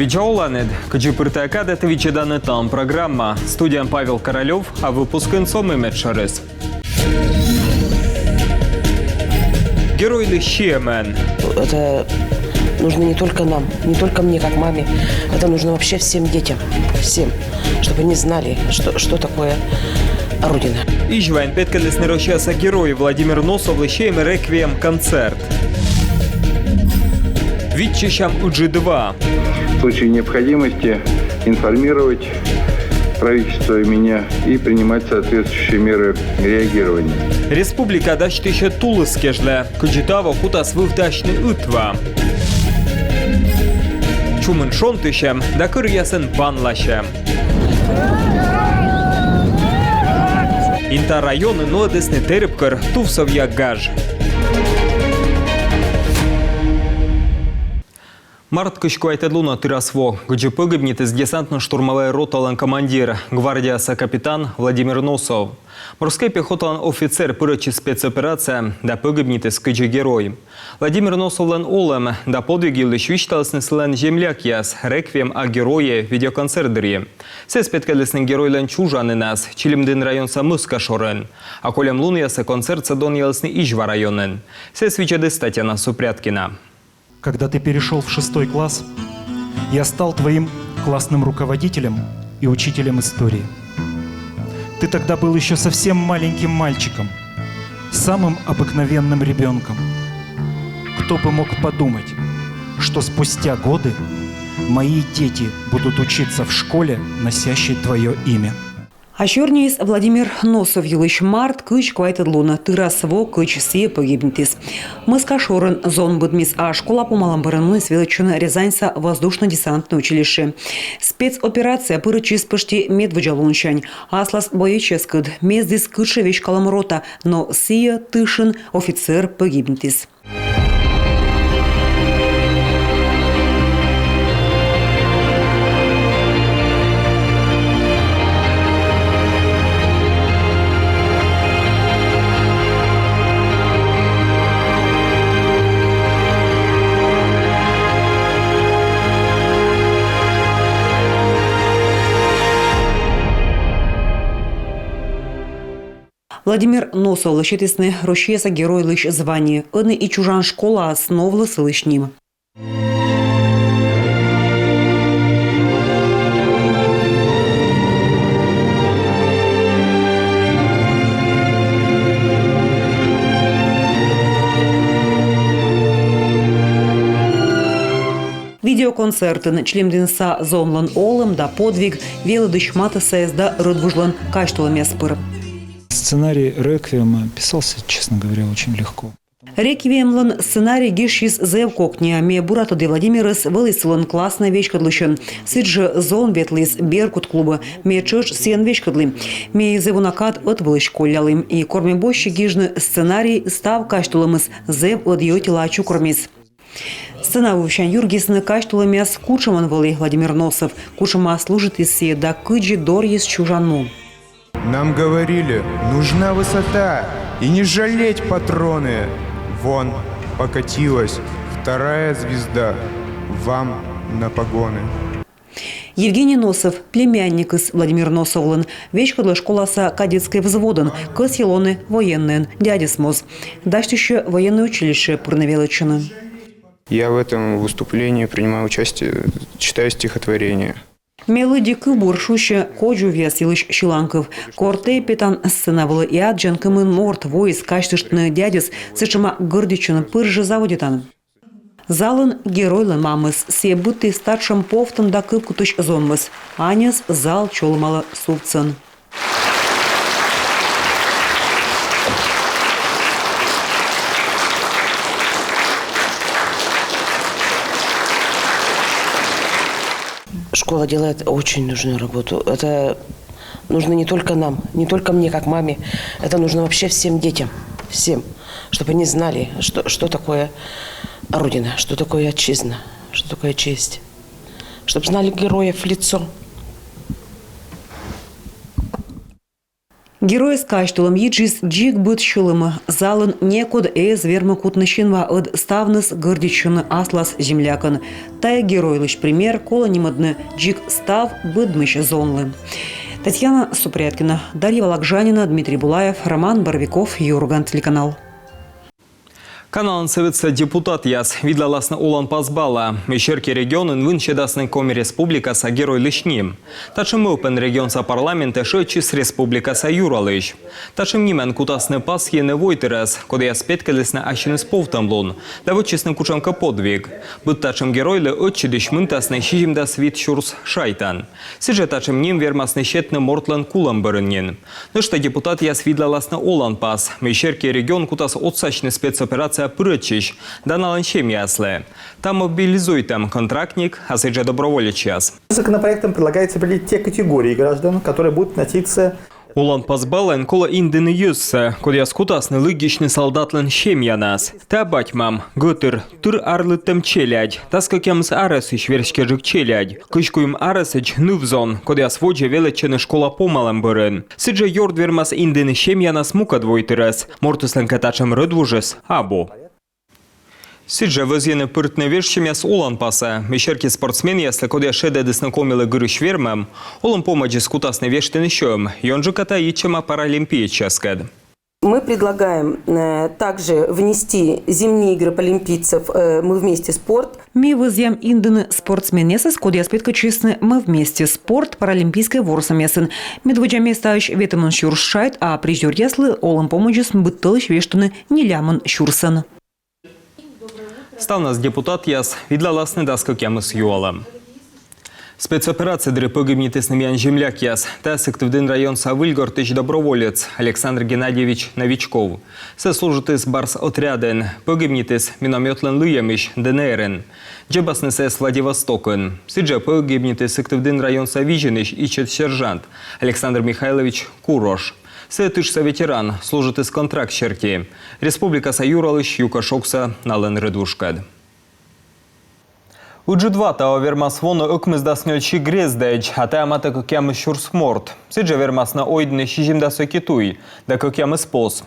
Виджауланед, каджипыртака да твичеданы там программа. Студия Павел Королев, а выпуск инсом имет шарыс. Герой Лещемен. Это нужно не только нам, не только мне, как маме. Это нужно вообще всем детям, всем, чтобы они знали, что такое Родина. Ижвайн петкалесный рощаса герой Владимир Носов Лещеем реквием концерт. Витчищам УДЖ-2. В случае необходимости информировать правительство и меня и принимать соответствующие меры реагирования. Республика дащтище Тулыскежле, куджитаво хутас вывташны утва. Чумын шонтышем, да кыр ясын банлашем. Инта районы нодесны терепкар тувсовья гаж. Март кышку айтадлуна тырасво, где погибнет из десантно-штурмовой роталан командир, гвардияса капитан Владимир Носов. Морской пехоталан офицер пырочи спецоперация, да погибнет из кыджи герой. Владимир Носовлан олем, да подвиги лишвичталсны слен земляк яс, реквием о герое видеоконцердери. Се спеткалесный герой лен чужаны нас, Чилимдин район самыска шорен, а колем лун яса концерт садон ялсны Ижва районен. Се свечады Татьяна Супряткина. Когда ты перешел в 6 класс, я стал твоим классным руководителем и учителем истории. Ты тогда был еще совсем маленьким мальчиком, самым обыкновенным ребенком. Кто бы мог подумать, что спустя годы мои дети будут учиться в школе, носящей твое имя. Ащорниес Владимир Носов юлыш март кыч квайтадлуна тырасво кыч сие погибнитис. Мыскашорын зон будмис а школа помалам барану свелочена Рязаньса воздушно-десантное училище. Спецоперация пырычис почти медвыджалунчань. Аслас боеческуд мездис кычевич каламрота, но сие тышин офицер погибнитис. Владимир Носов лощетисны рощеса герой лыш звание. Одны и чужан школа основла сылышним. Видеоконцерты Члимдинса зонлан олым да подвиг велодыш матасаес да рудвужлан каштуламеспыр. Сценарий «Реквиема» писался, честно говоря, очень легко. Реквиемлан сценарий гишис зевкокня ме бурато де Владимирес вылысылан классная вечкадлышын. Сыджи зон ветлис беркут клуба ме чыш сен вечкадли. Ме зевунакат от вылыш коллялым и корме бощи гижны сценарий став каштуламыс зев от йотила чукормис. Сцена вущан юргисны каштуламес кучаман вали Владимир Носов. Кучама служит из сие да кыджи дор из чужану. Нам говорили, нужна высота и не жалеть патроны. Вон, покатилась вторая звезда вам на погоны. Евгений Носов, племянник из Владимир Носовлан, вечкадла школаса кадетской взводен, косилоны военные, дядя смоз. Дальше еще военное училище Пурнавелочина. Я в этом выступлении принимаю участие, читаю стихотворение. Мелодии буршуще коджу весилыш Шиланков. Корте петан сценавала и аджанкамын морт войс каштыштны дядис сычыма гордичын пыржы заводитан. Залын геройлы мамыс, се будты старшим повтын да кыпкутыш зонмыс. Анес зал чолмала сувцын. Школа делает очень нужную работу. Это нужно не только нам, не только мне, как маме. Это нужно вообще всем детям, всем, чтобы они знали, что такое Родина, что такое отчизна, что такое честь. Чтобы знали героев в лицо. Герой скачтулым еджис джик быт шулымы. Залын некод верма кутнышинва од ставныс гордичуны аслас землякын. Тая геройлыш пример кола немодны джик став быдмыш зонлы. Татьяна Супряткина, Дарья Вологжанина, Дмитрий Булаев, Роман Боровиков, Юрган, телеканал. Каналын сывытса депутат яс видлаласны улан пазбала. Мещерки регионын вынчедасны коми республикаса герой лишним. Тачым мылпен регионса парламента шычис республикаса юралыш. Тачым нимен кутасны пас ены войтерес, коды яс петкалесны ащины сповтамлун. Да вычесны кучанка подвиг. Быт тачым геройлы отчидыш мынтасны шижимда свит шурс шайтан. Сиже тачым ним вермасны щетны мортлан кулам бырыннин. Нышта депутат яс видлаласны улан пас. Мещерки регион кутас отсачны спецоперация Пырычич, да наланчем ясле. Там мобилизует там контрактник, а сыджа доброволец яс. Законопроектом предлагается определить те категории граждан, которые будут относиться. Улан пазбален кола индыны юссе, код яс кутасны лыгичны солдатлен щем янас. Та батьмам, гытыр, тыр арлыттым челядь, таскакемс аресыч вершкежик челядь. Кышкуем аресыч нывзон, код яс воджа величены школа помалем бырын. Сыджа йорд вермас индыны щем янас мука двойтырес, мортуслен катачем рыдвужес, або. Сиджа вызьены пыртны вешчем яс улан паса. Мещерки спортсмен яслы коды шеде деснакомилы гырыш вермем, улан помаджи скутасны вештыны щем, йонжы ката ичема паралимпиеческед. Мы предлагаем также внести зимние игры паралимпийцев «Мы вместе спорт». Ми вызьям индыны спортсменесыз, коды аспетка честны «Мы вместе спорт» паралимпийской ворсамесын. Медводжа местающ ветымын щуршайт, а призер яслы олым помаджис быттылыш вештыны нелямын щурсын. Ставнас депутат яс видлаласны даскакемы с юалом. Спецоперация дры погибнитесными земляк яс. Тасыктывдын район Савыльгортыч доброволец Александр Геннадьевич Новичков. Сослужит из барс отряден. Погибнитес минометлен лыемиш ДНРен. Джебасны с Владивостокен. Сиджа погибнитес сыктывдын район Савижыныч ичет сержант Александр Михайлович Курош. Сетышса ветеран, служит из контрактщерки. Республика Саюралыш юка шокса нален редушкад. Уджидвата вермас воно ыкмыз даснёльчи грездеч, а та амата кокямы щурсморт. Сиджа вермас на ойдны щижимда сокитуй, да кокямы спос.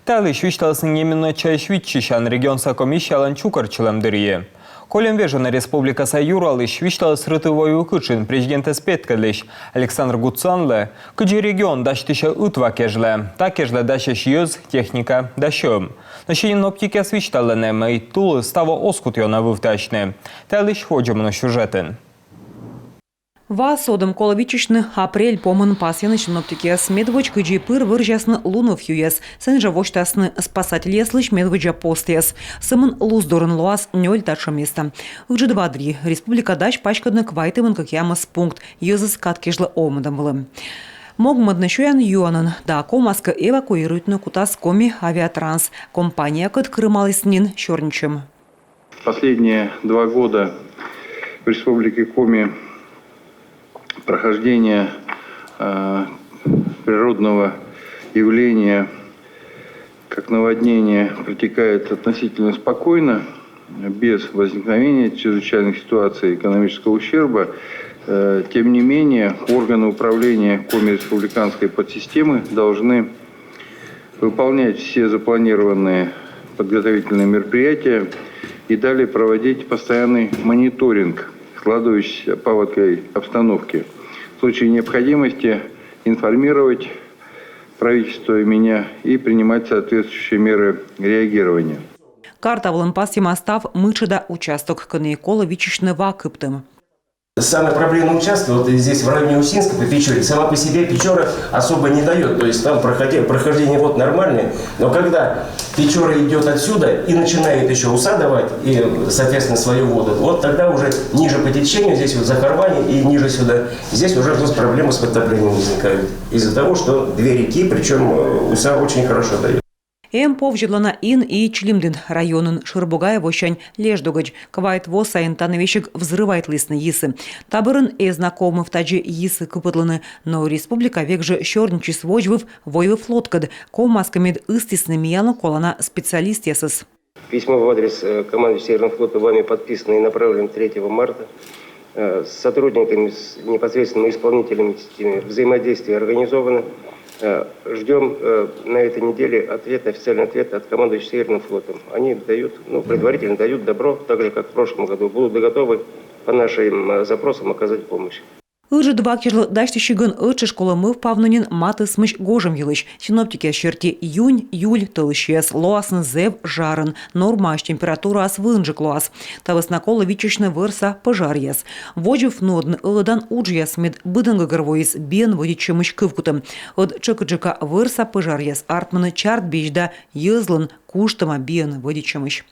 Талыш вишталсын неменно чайшвитчищан регион сакомищалан чукарчылам дырье. Колем вежена Республика Саюралыш виштал срытывой укычин президента спеткалыш Александр Гуцанле, кыджи регион дащтыша утва кежле, та кежле дащаш юз техника дащом. Нащенин оптики свишталенем и тулы става оскутьона вывтачне. Талыш ходжем на сюжетен. Вас одам коловичичны апрель помын пасьяны шиноптике с медвоч кыджи пыр выржасны лунов юес. Сенжа воштасны спасатель яслыш медводжа постес. Сымын луздорын луас нёль тача места. Уджидвадри республика дач пачкадны квайтымын как ямас пункт. Юзыс каткежлы омыдам былым. Могмадны шуян юанын, да комаска эвакуируют на кутас коми авиатранс. Компания кыт крымалыснин щорничем. Последние 2 года в Республике Коми прохождение природного явления, как наводнение, протекает относительно спокойно, без возникновения чрезвычайных ситуаций экономического ущерба. Тем не менее, органы управления Коми республиканской подсистемы должны выполнять все запланированные подготовительные мероприятия и далее проводить постоянный мониторинг складывающейся паводковой обстановки. В случае необходимости информировать правительство и меня и принимать соответствующие меры реагирования. Карта Волынпас Тимостав мычеда участок Канаикола Вичичны Вакыптым. Самый проблемный участок, вот здесь в районе Усинска по Печоре, сама по себе Печора особо не дает. То есть там прохождение вот нормальное. Но когда Печора идет отсюда и начинает еще Уса давать, и, соответственно, свою воду, вот тогда уже ниже по течению, здесь вот Захарване и ниже сюда, здесь уже проблемы с подтоплением возникают. Из-за того, что 2 реки, причем Уса очень хорошо дает. Повжедлана ин и Члимдин районын Шырбугая вощань леждугач. Квайт во сайын тановещик взрывает лысны исы. Табырын знакомы в таджи исы купытланы. Но республика век же щорничи свожвыв воевый флоткад. Комаскамид истисны мияну колана специалист ясыс. Письмо в адрес команды Северного флота вами подписано и направлено 3 марта. С сотрудниками, с непосредственными исполнителями взаимодействие организовано. Ждем на этой неделе официальный ответ от командующего Северным флотом. Они дают, предварительно дают добро, так же, как в прошлом году. Будут готовы по нашим запросам оказать помощь. Ылжы дбакерлы даштищигын ылчы школы впавнынин маты смыш гожым елыш. Синоптики шерти июнь, июль тылыщес, лоасын зев жарын, нормаш температура ас вынжы клоас. Тавыс наколы вичечны вырса пожар ес. Воджев нодны ылыдан уджьяс мед быдынга горвоис бен водичы мыш кывкутым. От чыкыджыка вырса пожар ес артманы чарт бежда езлын куштама бен водичы мыш.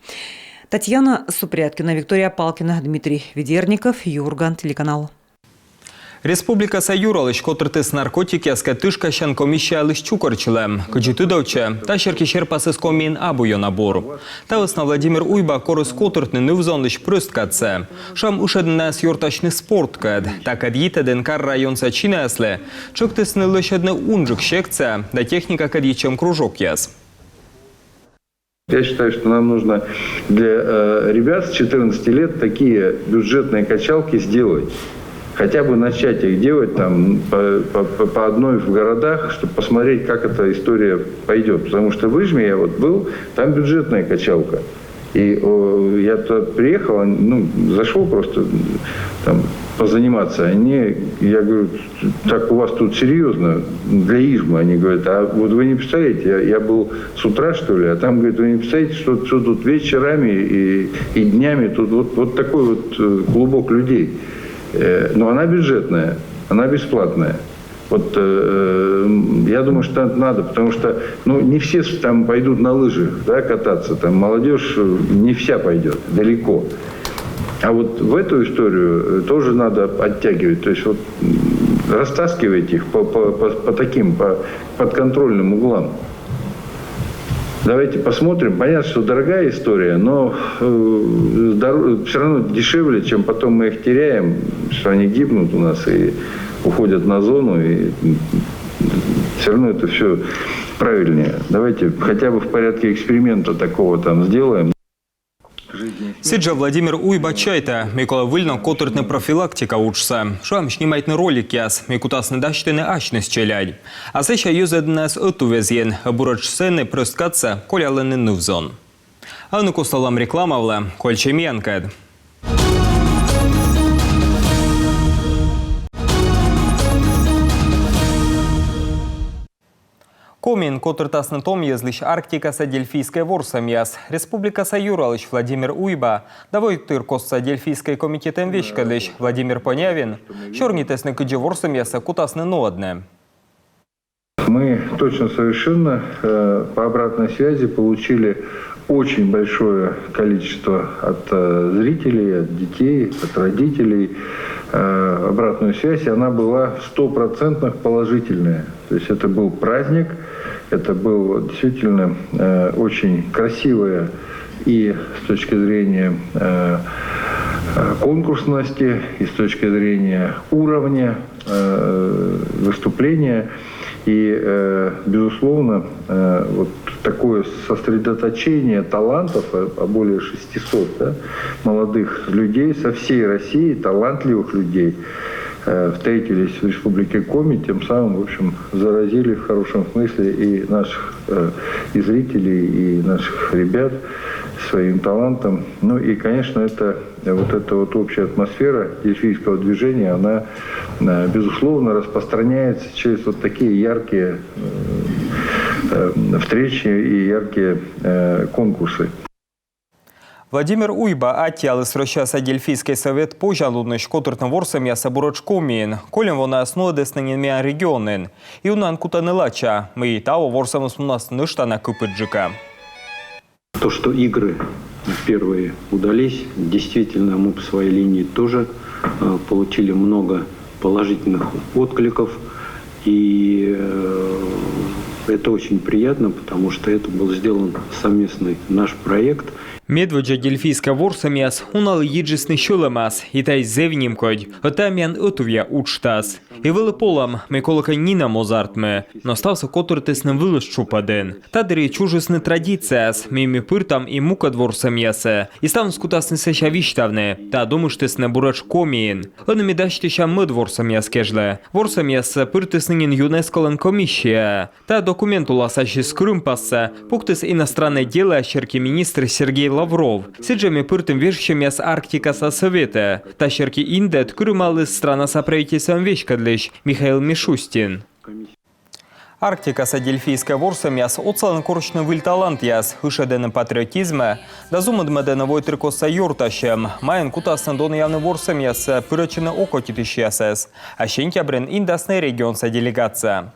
Татьяна Супряткина, Виктория Палкина, Дмитрий Ведерников, Юрган, телеканал. Республика Сайюралыш котыртыс наркотики аскатышка щан комиссиялыш чукарчылы. Кыджиты даучы, та шеркешер пасыс комин абуё набор. Тавысна Владимир Уйба корыс котыртны нывзонлыш прысткатсы. Шам ушаднас юрташны спорт кад. Так адьитаден кар район сачины аслы. Чыктысны лышадны унжик шекца, да техника кадичем кружок яс. Я считаю, что нам нужно для ребят с 14 лет такие бюджетные качалки сделать. Хотя бы начать их делать там по одной в городах, чтобы посмотреть, как эта история пойдет. Потому что в Ижме я вот был, там бюджетная качалка. И я туда приехал, зашел просто там позаниматься. Я говорю, так у вас тут серьезно, для Ижмы. Они говорят, а вот вы не представляете, я был с утра, что ли, а там, говорят, вы не представляете, что тут вечерами и днями, тут вот такой вот клубок людей. Но она бюджетная, она бесплатная. Вот я думаю, что надо, потому что не все там пойдут на лыжах, да, кататься. Там молодежь не вся пойдет, далеко. А вот в эту историю тоже надо оттягивать. То есть вот растаскивать их по таким подконтрольным углам. Давайте посмотрим. Понятно, что дорогая история, но все равно дешевле, чем потом мы их теряем, что они гибнут у нас и уходят на зону. И все равно это все правильнее. Давайте хотя бы в порядке эксперимента такого там сделаем. Сиджа Владимир Уйба чайта, Микола Вильно котыртны профилактика учса. Шам снимайтны ролик яс, Микутасны дащтыны ашны счелядь. А сеща юзеднес эту везен, бурач сцены прысткатся, колялыны нывзон. А ну косталам рекламавла, кольчемьянкад. Комин котыртасны том езлищ Арктикаса Дельфийской ворсамьяс. Республика Сайюралыш Владимир Уйба, давой тыркосса Дельфийской комитетом вещкалыш Владимир Понявин, щорнитесны кыджи ворсамьяса кутасны нодны. Мы точно совершенно по обратной связи получили очень большое количество от зрителей, от детей, от родителей. Обратную связь, она была 100% положительная. То есть это был праздник, это было действительно очень красивое и с точки зрения конкурсности, и с точки зрения уровня выступления. И, безусловно, вот такое сосредоточение талантов, более 600 молодых людей со всей России, талантливых людей, встретились в Республике Коми, тем самым, в общем, заразили в хорошем смысле и наших и зрителей, и наших ребят своим талантом. Ну и, конечно, эта общая атмосфера дельфийского движения, она, безусловно, распространяется через вот такие яркие встречи и яркие конкурсы. Владимир Уйба атяли срощаса Дельфийский совет пожалудныш котыртны ворсамьяса бурочкомин, колем вона основадесненен регионен. И унан кутанылача, мы и того ворсамус у нас ныштана кыпыджика. То, что игры первые удались, действительно мы по своей линии тоже получили много положительных откликов. И это очень приятно, потому что это был сделан совместный наш проект. Медведя дельфийска ворсамяс унал еджисны шулемас, и тай зевнимкодь, отамян отувя учтас. И вылыполам меколока нина мозартме, но стався котортесным вылышчупаден. Тадери чужесны традицияс, мими пыртам и мука дворсамясе, и ставн скутасны сеща виштавне, та думыштесны бурач комиен. Он медаштища мы дворсамяс кежле. Ворсамяс пыртеснынин ЮНЕСКО-лен комиссия. Та документу ласащи скрымпасса, пуктес иностранное дело ащерки министр Сергей Лавров. Сиджами пыртым вешщами с Арктика со совета. Тащерки индет крымалы страна соправительством вещкадлищ Михаил Мишустин. Арктика со дельфийской ворсамяс оцелан корочный вильталант яс, хышедены патриотизма, да зумадмедены войтрикоса юртащем, майен кутасны дон явны ворсамяс пырочины окотитищясес, а щенкябрен индасный регион со делегация.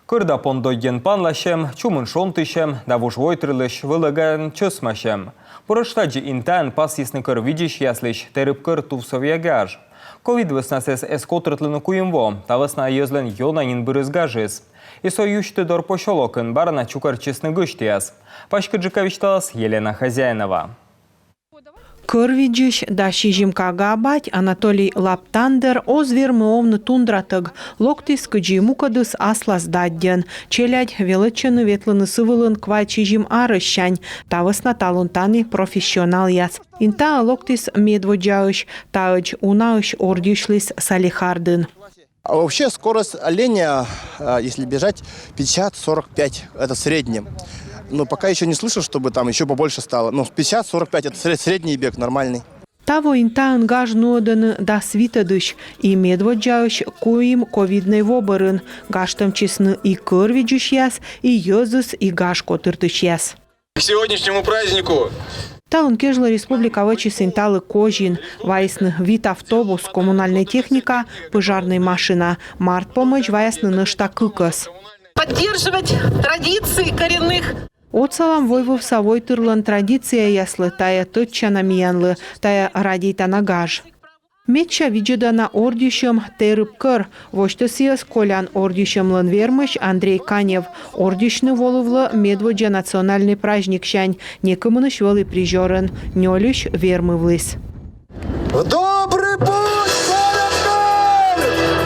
Кырда пондойген панлащем, чумын шонтыщем, да вуж войтрылыш вылыган чөсмащем. Пырыштаджи интан пас ясны кыр видиш яслыш, терып кыр тувсов ягаж. Ковид веснасес эскотрытлыны куемво, та весна езлен йонанин бырызгажис. И соющты дор пощолокын барана чукар честны гыштияс. Пашкаджиковичталас Елена Хозяинова. Кырвиджиш да шижимка габать Анатолий Лаптандер озвермовны тундратыг локтис кыджи мукадыс аслас дадден. Челядь велычыны ветлыны сывылын квай чижим арыщань, тавыс наталунтаны профессионал яс. Инта локтис медводжаыш, таыч унаыш ордишлис салихардын. А вообще скорость оленя, если бежать, 50-45, это в среднем. Но пока еще не слышал, чтобы там еще побольше стало. Но 50-45 это средний бег, нормальный. Таво инта ангажноден да свитадыш и медводжаыш куим ковидный вобырын. Гаштам честны и кырвиджиш яс, и йозыс, и гашко тыртыш яс. К сегодняшнему празднику Талын кежла республика вычи сенталы кожин, ваясны вид автобус, коммунальная техника, пожарная машина, март помощь ваясны нышта кыкас. Поддерживать традиции коренных. Оцалам войвов совой тырлан традиция яслы, тая тытчана миянлы, тая радита нагаж. Метча виджедана ордищем терып кыр, воштосиас колян ордищем лан вермыш Андрей Канев, ордищны волывлы медводжа национальный праздник щань, некомыныш вылы прижорын, нёлющ вермывлыс. В добрый путь,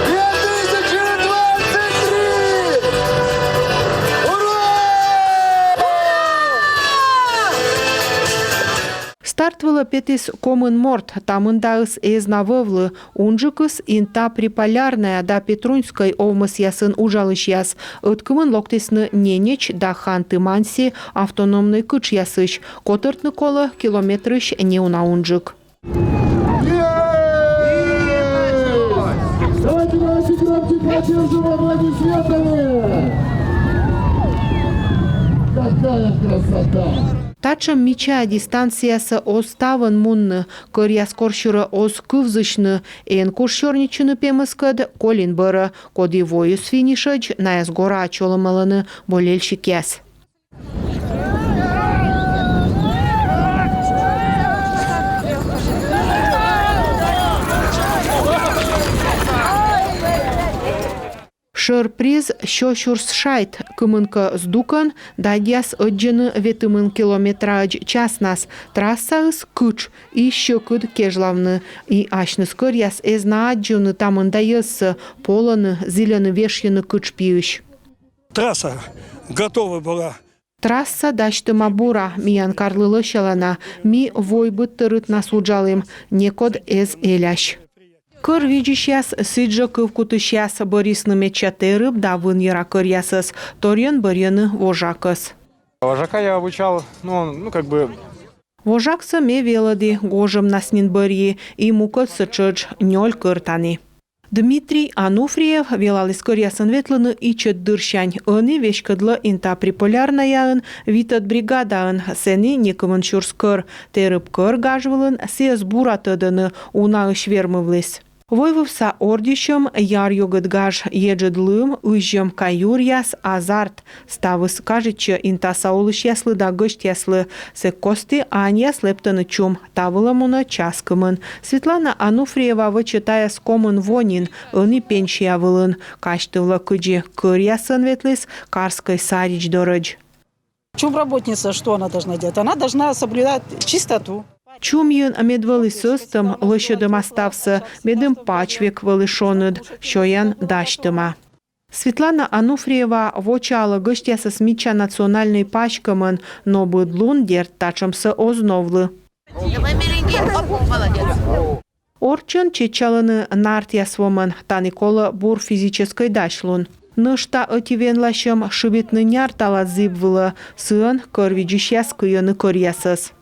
2023! Стартвала петис комын морт, тамындагыс эзнавывлы, унжыкыс инта приполярная да Петрунской овмыс ясын ужалыш яс, ыткымын локтесны ненеч да ханты-манси автономный кыч ясыш, котыртны колы километрыш неуна унжык. Давайте наши громче поддержим аплодисментами! Какая красота! Тачам мича дистанциясы оставын мунны, кырья скоршыры оз кывзышны, эн куршорничыны пемыскад колин быры, коди воюс финишыч, наяс гора чолымалыны болельщик яс. Шырприз щощурс шайт, кымынка сдукан, дадяс отжыны ветымын километраж часнас, трассагыс кыч, и щекыд кежлавны, и ашныс кырьяс эзна аджыны тамында ессы, поланы, зелены вешьяны кыч пиющ. Трасса готова была. Трасса дашты мабура, миян карлылы щалана, ми войбыт тырыт насуджалым, некод эз элящ. Кыр виджищас сиджа кывкутышяс борисны мечатерып да вын яра кырьясыз, торьен барьяны вожакыз. Вожака я обучал, Вожаксы ме велады, гожым наснин барьи, и мукот сычыч нёль кыртани. Дмитрий Ануфриев велалыс кырьясын ветлыны ичет дырщань, ыны вешкадлы инта приполярная витат бригадаын, сени некымын чурс кыр, терып кыр гажвылын сез буратыдыны уна ышвермывлыс. Войвовса ордищем яр йогыдгаж еджедлым, ыжжем каюр яс азарт, ставыс кажече инта саулыш яслы да гышт яслы, се косты ань яслептыны чум, тавыламуна часкымын. Светлана Ануфриева вычитая скомын вонин, ыны пеншия вылын, каштывла кыджи кыр ясын ветлыс, карской сарич дорыж. Чумработница, что она должна делать? Она должна соблюдать чистоту. Чум'їн медвели состом лише домастався, медим пачвік велишонуд, що ян даштима. Світлана Ануфриева вочала гостяса сміча національний пачкамен, но будлун дертачамся озновли. Орчын чечалыны нартиясвомен, та Никола бур физической дашлун. Нышта отивенлашым шыбитны няртала зибвылы, сын көрвиджишяс күйөны көрясыз.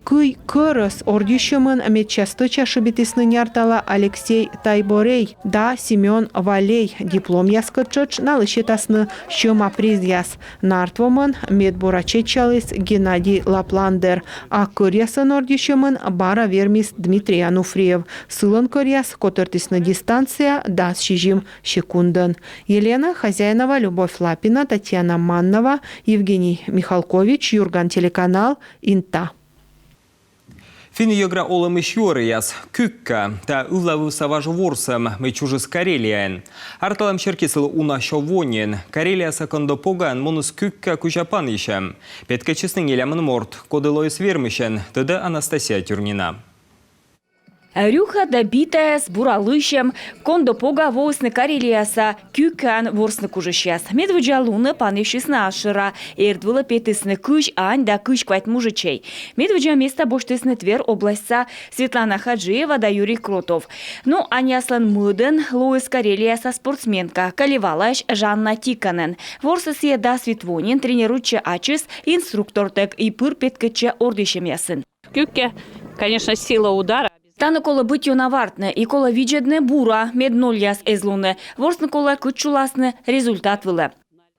Кый кырыс ордюшымын медчастыча шыбитисны няртала Алексей Тайборей да Семен Валей диплом яскычыч налышетасны шыма призяс. Нартвомын медбурачечалыс Геннадий Лапландер, а кырясын ордюшымын бара вермис Дмитрий Ануфриев. Сылын кыряс котыртисны дистанция да шижим секундын. Елена Хозяинова, Любовь Лапина, Татьяна Маннова, Евгений Михалкович, Юрган телеканал, Инта. Фин-йогра олым ищуырыяс, күкка, та ыллавы саваж ворсам, мечужыс Карелиян. Арталам черкисыл уна шовонен, Карелия сакондо поган монус күкка кучапан ишем. Петкачысның елямын морд, кодылойс вермышен, тыды Анастасия Тюрнина. Рюха добитая с буралышем, кондо пога волосны Карелияса, кюкан ворсны кужышяс. Медведжалуны паневшисны ашыра, эрдвылы петысны кыш, ань да кыш квайт мужичей. Медведжа место боштысны Твер областьса Светлана Хаджиева да Юрий Кротов. Ну, аняслан мыдын Луис Карелияса спортсменка, каливалаш Жанна Тиканен. Ворсысы да Светвонин, тренируючи ачыс, инструктор тек и пыр петкаче ордышем ясын. Кюкке, конечно, сила удара. Таны кола быть юнавартны и кола виджедны бура меднольяс эзлуны, ворсны кола кычуласны результат вылы.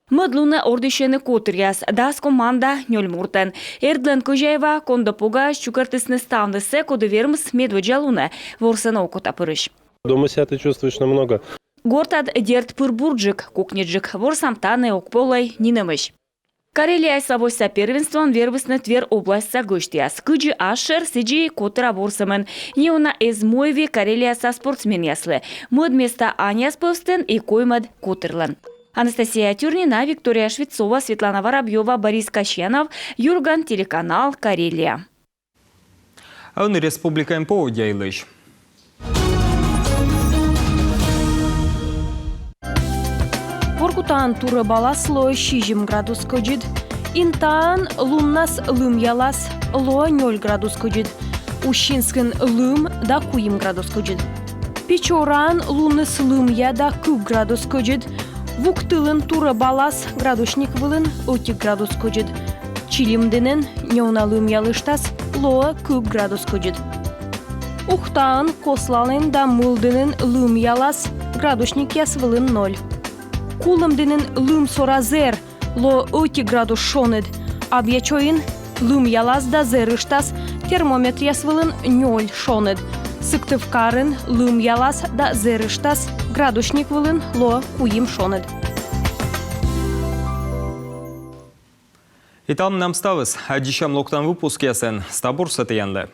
Мыдлуны ордышені котряс, дас команда нёльмуртен. Эрдлен Кожаева кондопога щукартысны ставнысы коды вермс медведжалуны, ворсыны окота пырыш. Дома себя ты чувствуешь намного. Гортад дерт пырбурджик, кукнеджик, ворсамтаны окполай нинымыш. Карелия савойса первенствон вербысны Твер областьса гыштияс. Кыджи ашер сиджи котра ворсамен. Неона эзмойви Карелия со спортсмен яслы. Мыд места Аняс пывстен и коймад котырлан. Анастасия Тюрнина, Виктория Швецова, Светлана Воробьева, Борис Кащенов, Юрган, телеканал Карелия. А он республика МПО дяйлыш. Воркутан туры баласло 6 градус көжід. Интан лумнас лым ялас ло 0 градус көжід. Ущинскін лым да 9 градус көжід. Печоран лумныс лым я да 9 градус көжід. Вуктылын туры балас градусник вылын 10 градус көжід. Чилимденен нёна лым ялыштас ло 9 градус көжід. Ухтан кослалын да мылдынын лым ялас градусник яс вылын 0. Кулымденин лым соразер, ло 10 градус шонед. Абьячоин лым ялаз да зерыштас термометр ясвылын 0 шонед. Сыктывкарын лым ялаз да зерыштас градусник вылын ло 9 шонед. И там нам ставыз, а дишам локтан выпуск ясен, стабур сатыянды.